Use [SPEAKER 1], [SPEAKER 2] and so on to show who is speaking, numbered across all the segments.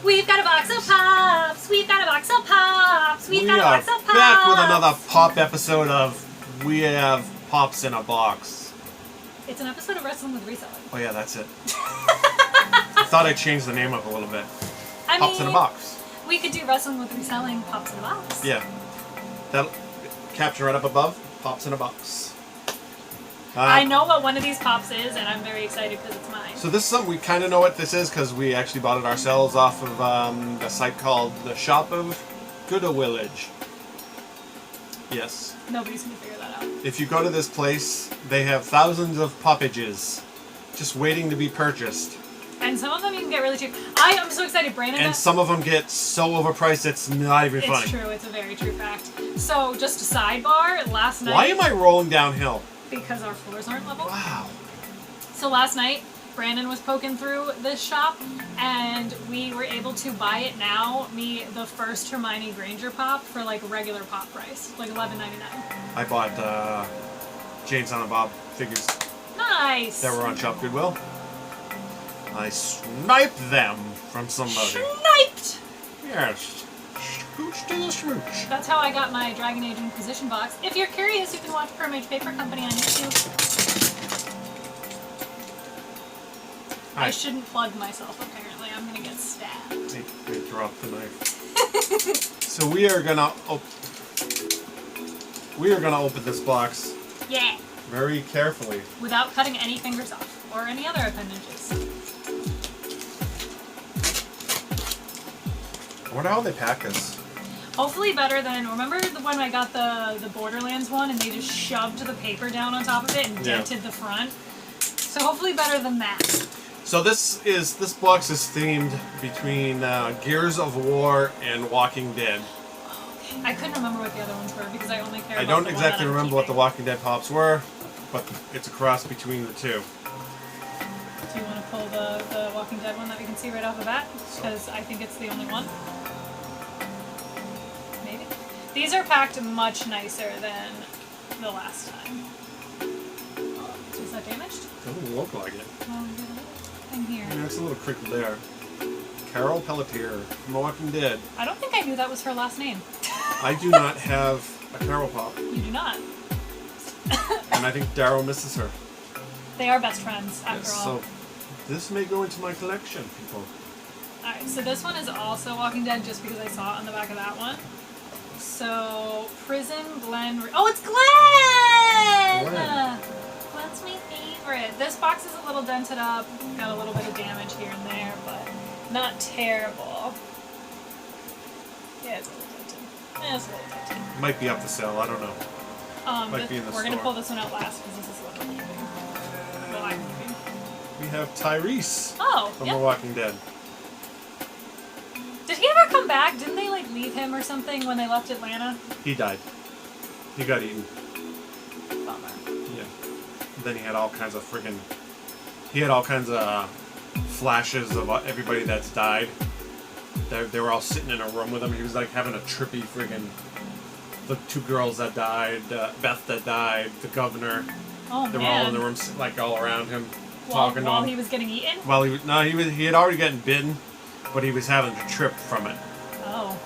[SPEAKER 1] We've got a box of pops. We've got a box of pops. We've got a box of pops.
[SPEAKER 2] We are back with another pop episode of We Have Pops in a Box.
[SPEAKER 1] It's an episode of Wrestling with Reselling.
[SPEAKER 2] Oh yeah, that's it. I thought I changed the name up a little bit. Pops in a Box.
[SPEAKER 1] We could do Wrestling with Reselling, Pops in a Box.
[SPEAKER 2] Yeah. That'll caption right up above, Pops in a Box.
[SPEAKER 1] I know what one of these pops is, and I'm very excited because it's mine.
[SPEAKER 2] So this is something we kind of know what this is because we actually bought it ourselves off of a site called the Shop of Good-a-Willage. Yes.
[SPEAKER 1] Nobody's going to figure that out.
[SPEAKER 2] If you go to this place, they have thousands of poppages just waiting to be purchased.
[SPEAKER 1] And some of them you can get really cheap. I am so excited, Brandon.
[SPEAKER 2] And some of them get so overpriced it's not even funny.
[SPEAKER 1] It's true. It's a very true fact. So just a sidebar, last night...
[SPEAKER 2] Why am I rolling downhill?
[SPEAKER 1] Because our floors aren't level.
[SPEAKER 2] Wow.
[SPEAKER 1] So last night, Brandon was poking through this shop, and we were able to buy it now, the first Hermione Granger pop, for like regular pop price, like $11.99.
[SPEAKER 2] I bought Jane, Silent Bob figures.
[SPEAKER 1] Nice!
[SPEAKER 2] That were on Shop Goodwill. I sniped them from somebody.
[SPEAKER 1] Sniped!
[SPEAKER 2] Yes. Scooch to the smooch.
[SPEAKER 1] That's how I got my Dragon Age Inquisition box. If you're curious, you can watch Permage Paper Company on YouTube. I shouldn't plug myself, apparently. I'm gonna get stabbed.
[SPEAKER 2] They dropped the knife. So we are gonna open this box.
[SPEAKER 1] Yeah.
[SPEAKER 2] Very carefully.
[SPEAKER 1] Without cutting any fingers off or any other appendages.
[SPEAKER 2] I wonder how they pack this.
[SPEAKER 1] Hopefully better than, remember the one I got the Borderlands one and they just shoved the paper down on top of it and dented the front? So hopefully better than that.
[SPEAKER 2] So this box is themed between Gears of War and Walking Dead.
[SPEAKER 1] Okay. I couldn't remember what the other ones were because I only care about
[SPEAKER 2] I don't
[SPEAKER 1] the
[SPEAKER 2] exactly
[SPEAKER 1] one that
[SPEAKER 2] remember what the Walking Dead pops were, but it's a cross between the two.
[SPEAKER 1] Do you want to pull the Walking Dead one that we can see right off the bat? Because I think it's the only one. Maybe. These are packed much nicer than the last time. Is that damaged?
[SPEAKER 2] Doesn't look like it.
[SPEAKER 1] Well, there's a little thing here.
[SPEAKER 2] Yeah, it's a little cricket there. Carol Pelletier from Walking Dead.
[SPEAKER 1] I don't think I knew that was her last name.
[SPEAKER 2] I do not have a Carol pop.
[SPEAKER 1] You do not.
[SPEAKER 2] And I think Daryl misses her.
[SPEAKER 1] They are best friends, after all.
[SPEAKER 2] So this may go into my collection, people.
[SPEAKER 1] Alright, so this one is also Walking Dead just because I saw it on the back of that one. So, Prison Glen... Oh, it's Glenn! Glenn's my favorite. This box is a little dented up. Got a little bit of damage here and there, but not terrible. Yeah, it's a little dented. Yeah, it's a little dented.
[SPEAKER 2] Might be up for sale, I don't know. Might be in the
[SPEAKER 1] We're going to
[SPEAKER 2] store.
[SPEAKER 1] pull this one out last because this is what we're keeping. Well, I'm keeping.
[SPEAKER 2] We have Tyrese from The
[SPEAKER 1] yep.
[SPEAKER 2] Walking Dead.
[SPEAKER 1] Did he ever come back? Didn't they like leave him or something when they left Atlanta?
[SPEAKER 2] He died. He got eaten.
[SPEAKER 1] Bummer.
[SPEAKER 2] Yeah. And then he had all kinds of friggin'... He had all kinds of flashes of everybody that's died. They were all sitting in a room with him. He was like having a trippy friggin'... The two girls that died, Beth that died, the governor.
[SPEAKER 1] Oh,
[SPEAKER 2] they were all in the room, like all around him, talking to him.
[SPEAKER 1] While he was getting eaten?
[SPEAKER 2] While he had already gotten bitten, but he was having to trip from it.
[SPEAKER 1] Oh,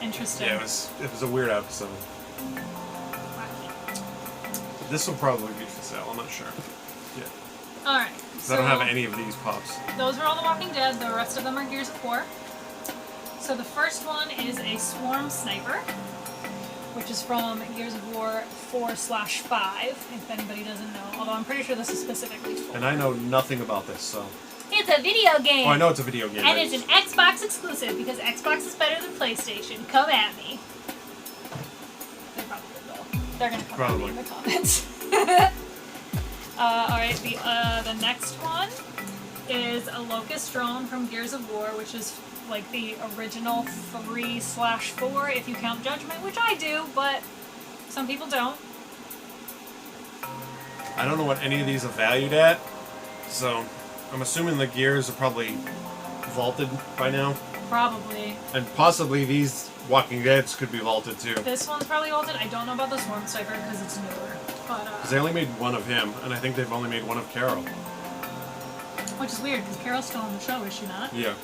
[SPEAKER 1] interesting.
[SPEAKER 2] Yeah, it was a weird episode. This will probably be for sale. I'm not sure. Yeah.
[SPEAKER 1] All right.
[SPEAKER 2] So I don't have any of these pops.
[SPEAKER 1] Those are all the Walking Dead. The rest of them are Gears of War. So the first one is a Swarm Sniper, which is from Gears of War 4/5, if anybody doesn't know. Although I'm pretty sure this is specifically 4.
[SPEAKER 2] And I know nothing about this, so...
[SPEAKER 1] It's a video game!
[SPEAKER 2] Oh, I know it's a video game.
[SPEAKER 1] And it's an Xbox exclusive, because Xbox is better than PlayStation. Come at me. They probably will. They're gonna come at me in the comments. Alright, the next one is a Locust Drone from Gears of War, which is like the original 3/4 if you count Judgment, which I do, but some people don't.
[SPEAKER 2] I don't know what any of these are valued at, so I'm assuming the gears are probably vaulted by now.
[SPEAKER 1] Probably.
[SPEAKER 2] And possibly these Walking Deads could be vaulted too.
[SPEAKER 1] This one's probably vaulted. I don't know about the Swarm Sniper because it's newer.
[SPEAKER 2] Because they only made one of him, and I think they've only made one of Carol.
[SPEAKER 1] Which is weird, because Carol's still on the show, is she not?
[SPEAKER 2] Yeah.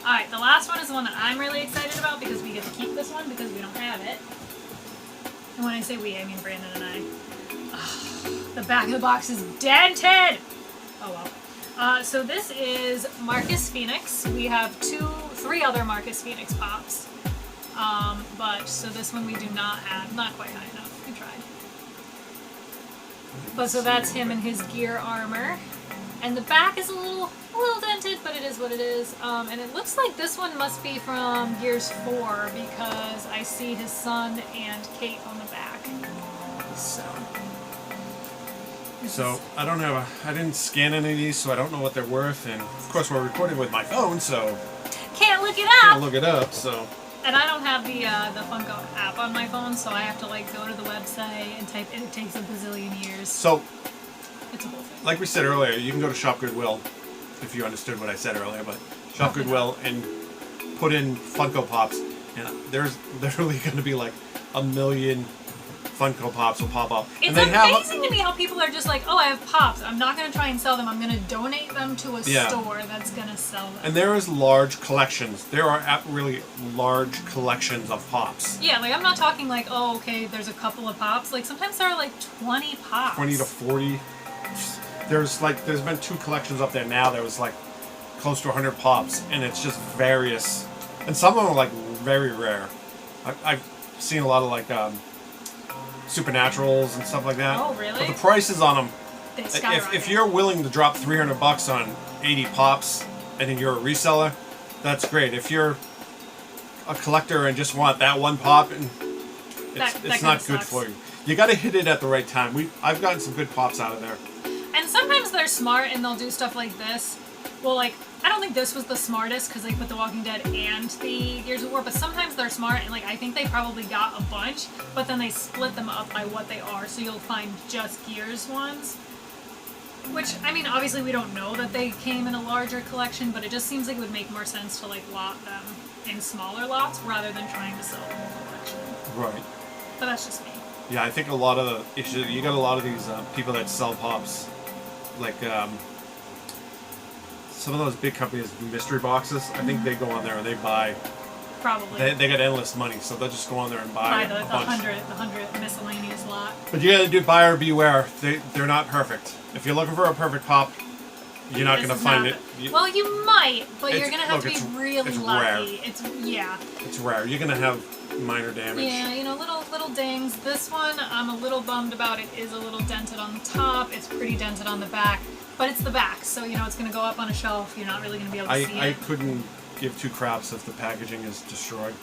[SPEAKER 1] Alright, the last one is the one that I'm really excited about because we get to keep this one because we don't have it. And when I say we, I mean Brandon and I. Ugh, the back of the box is dented! Oh well. So this is Marcus Phoenix. We have 3 other Marcus Phoenix pops. So this one we do not have. Not quite high enough. We tried. But so that's him in his gear armor. And the back is a little dented, but it is what it is. And it looks like this one must be from Gears 4 because I see his son and Kate on the back.
[SPEAKER 2] So I don't have I didn't scan any of these, so I don't know what they're worth. And of course, we're recording with my phone, so
[SPEAKER 1] can't look it
[SPEAKER 2] can't
[SPEAKER 1] up.
[SPEAKER 2] look it up. So.
[SPEAKER 1] And I don't have the Funko app on my phone, so I have to like go to the website and type. It takes a bazillion years.
[SPEAKER 2] So.
[SPEAKER 1] It's a whole thing.
[SPEAKER 2] Like we said earlier, you can go to Shop Goodwill, if you understood what I said earlier, but Shop Goodwill and put in Funko Pops, and there's literally going to be like a million Funko Pops will pop up.
[SPEAKER 1] It's amazing to me how people are just like, oh, I have Pops. I'm not going to try and sell them. I'm going to donate them to a store that's going to sell them.
[SPEAKER 2] And there is large collections. There are really large collections of Pops.
[SPEAKER 1] Yeah, like I'm not talking like, oh, okay, there's a couple of Pops. Like sometimes there are like 20 Pops.
[SPEAKER 2] 20 to 40. There's been 2 collections up there now. There was like close to 100 Pops, and it's just various, and some of them are like very rare. I've seen a lot of like Supernaturals and stuff like that.
[SPEAKER 1] Oh, really?
[SPEAKER 2] But the prices on them,
[SPEAKER 1] they skyrocket.
[SPEAKER 2] if you're willing to drop $300 on 80 Pops, and then you're a reseller, that's great. If you're a collector and just want that one Pop, and it's not good for you. You got to hit it at the right time. I've gotten some good Pops out of there.
[SPEAKER 1] And sometimes they're smart and they'll do stuff like this. Well, like, I don't think this was the smartest because they put The Walking Dead and the Gears of War, but sometimes they're smart and, like, I think they probably got a bunch, but then they split them up by what they are, so you'll find just Gears ones. Which, I mean, obviously we don't know that they came in a larger collection, but it just seems like it would make more sense to, like, lot them in smaller lots rather than trying to sell the whole collection.
[SPEAKER 2] Right.
[SPEAKER 1] But that's just me.
[SPEAKER 2] Yeah, I think a lot of the issues, you got a lot of these people that sell Pops, like some of those big companies, mystery boxes. I think they go on there and they buy.
[SPEAKER 1] Probably.
[SPEAKER 2] They got endless money, so they'll just go on there and buy
[SPEAKER 1] the
[SPEAKER 2] a bunch.
[SPEAKER 1] 100 miscellaneous lot.
[SPEAKER 2] But you gotta do buyer beware. They're not perfect. If you're looking for a perfect Pop, you're not gonna find it.
[SPEAKER 1] Well, you might, but you're gonna have to be really lucky.
[SPEAKER 2] Rare. It's rare. You're gonna have minor damage.
[SPEAKER 1] Yeah, you know, little dings. This one, I'm a little bummed about. It is a little dented on the top. It's pretty dented on the back, but it's the back, so you know it's gonna go up on a shelf. You're not really gonna be able to see it.
[SPEAKER 2] I couldn't give 2 craps if the packaging is destroyed.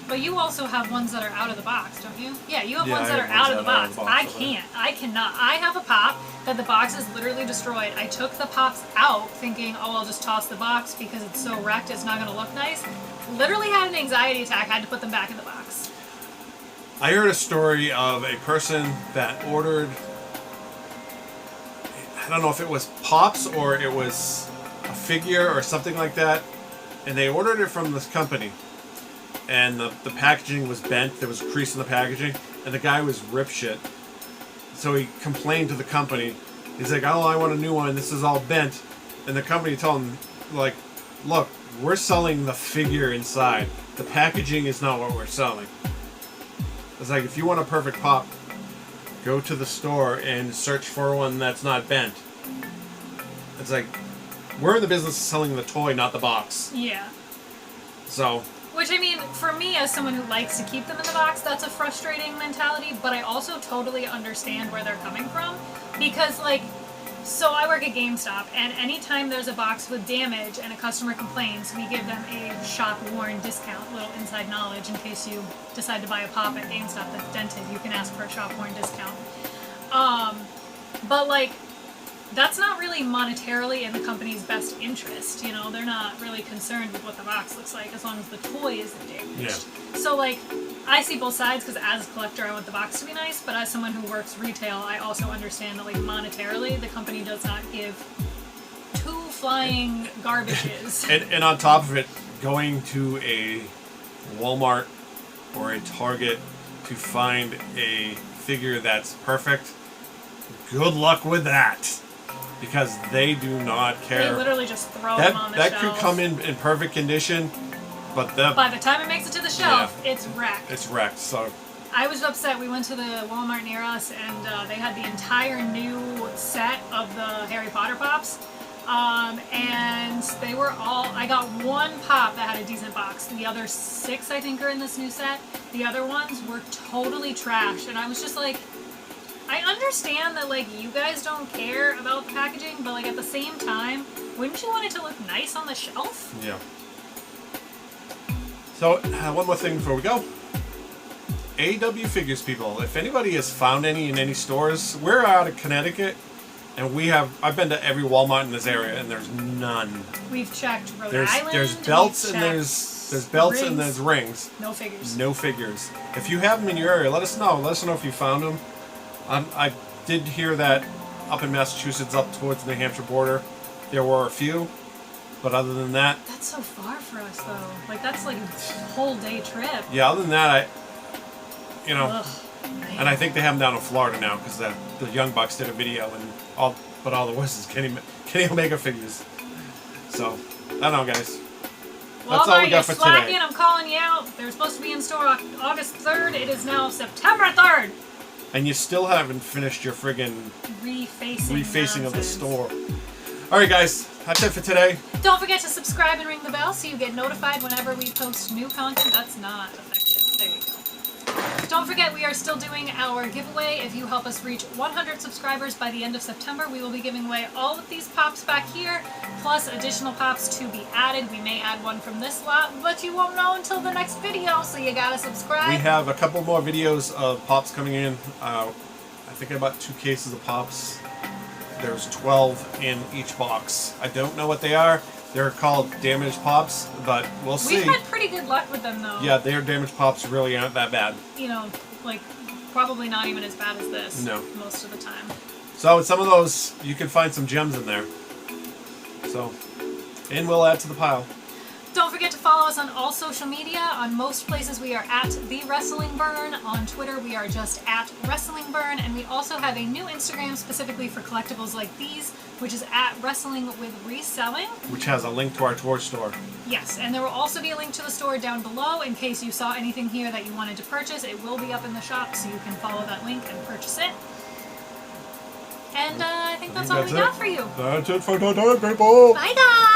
[SPEAKER 1] But you also have ones that are out of the box, don't you? Yeah, you have ones that are out of the box. I can't. I cannot. I have a Pop that the box is literally destroyed. I took the Pops out thinking, oh, I'll just toss the box because it's so wrecked, it's not going to look nice. Literally had an anxiety attack. Had to put them back in the box.
[SPEAKER 2] I heard a story of a person that ordered, I don't know if it was Pops or it was a figure or something like that, and they ordered it from this company. And the packaging was bent. There was a crease in the packaging, and the guy was rip shit. So he complained to the company. He's like, "Oh, I want a new one. This is all bent." And the company told him, like, "Look, we're selling the figure inside. The packaging is not what we're selling." It's like, if you want a perfect Pop, go to the store and search for one that's not bent. It's like, we're in the business of selling the toy, not the box.
[SPEAKER 1] Yeah.
[SPEAKER 2] So.
[SPEAKER 1] Which, I mean, for me, as someone who likes to keep them in the box, that's a frustrating mentality, but I also totally understand where they're coming from. Because, like, so I work at GameStop, and anytime there's a box with damage and a customer complains, we give them a shop-worn discount, little inside knowledge, in case you decide to buy a Pop at GameStop that's dented, you can ask for a shop-worn discount. But, like, that's not really monetarily in the company's best interest, you know? They're not really concerned with what the box looks like as long as the toy isn't damaged.
[SPEAKER 2] Yeah.
[SPEAKER 1] So, like, I see both sides because as a collector I want the box to be nice, but as someone who works retail, I also understand that, like, monetarily the company does not give 2 flying garbages.
[SPEAKER 2] and on top of it, going to a Walmart or a Target to find a figure that's perfect, good luck with that. because they do not care.
[SPEAKER 1] They literally just throw them on the shelf.
[SPEAKER 2] That could come in perfect condition, but
[SPEAKER 1] by the time it makes it to the shelf, it's wrecked.
[SPEAKER 2] It's wrecked. So
[SPEAKER 1] I was upset. We went to the Walmart near us, and they had the entire new set of the Harry Potter pops. And they were all, I got one pop that had a decent box. The other 6, I think, are in this new set. The other ones were totally trash. And I was just like, I understand that, like, you guys don't care about the packaging, but, like, at the same time, wouldn't you want it to look nice on the shelf?
[SPEAKER 2] Yeah. So, one more thing before we go. AW Figures, people. If anybody has found any in any stores, we're out of Connecticut, and I've been to every Walmart in this area, and there's none.
[SPEAKER 1] We've checked Rhode Island.
[SPEAKER 2] There's belts and there's belts and there's rings.
[SPEAKER 1] No figures.
[SPEAKER 2] No figures. If you have them in your area, let us know. Let us know if you found them. I did hear that up in Massachusetts, up towards the New Hampshire border, there were a few. But other than that...
[SPEAKER 1] That's so far for us, though. Like, that's like a whole day trip.
[SPEAKER 2] Yeah, other than that, and I think they have them down in Florida now, because the Young Bucks did a video, and all the rest is Kenny Omega figures. So, I don't know, guys. That's all we got for today.
[SPEAKER 1] I'm calling you out. They're supposed to be in store August 3rd. It is now September 3rd.
[SPEAKER 2] And you still haven't finished your friggin' refacing of the store. Alright, guys. That's it for today.
[SPEAKER 1] Don't forget to subscribe and ring the bell so you get notified whenever we post new content. That's not effective. There you go. Don't forget, we are still doing our giveaway. If you help us reach 100 subscribers by the end of September, we will be giving away all of these pops back here, plus additional pops to be added. We may add one from this lot, but you won't know until the next video, so you gotta subscribe.
[SPEAKER 2] We have a couple more videos of pops coming in. I think I bought 2 cases of pops. There's 12 in each box. I don't know what they are. They're called damaged pops, but we'll see.
[SPEAKER 1] We've had pretty good luck with them, though.
[SPEAKER 2] Yeah, their damaged pops really aren't that bad.
[SPEAKER 1] You know, like, probably not even as bad as this.
[SPEAKER 2] No.
[SPEAKER 1] Most of the time.
[SPEAKER 2] So, in some of those, you can find some gems in there. So, and we'll add to the pile.
[SPEAKER 1] Don't forget to follow us on all social media. On most places, we are at The Reselling Burn. On Twitter, we are just at Reselling Burn. And we also have a new Instagram specifically for collectibles like these, which is at Wrestling with Reselling.
[SPEAKER 2] Which has a link to our tour store.
[SPEAKER 1] Yes, and there will also be a link to the store down below in case you saw anything here that you wanted to purchase. It will be up in the shop, so you can follow that link and purchase it. And I think that's all we got for you.
[SPEAKER 2] That's it for today, people.
[SPEAKER 1] Bye, guys.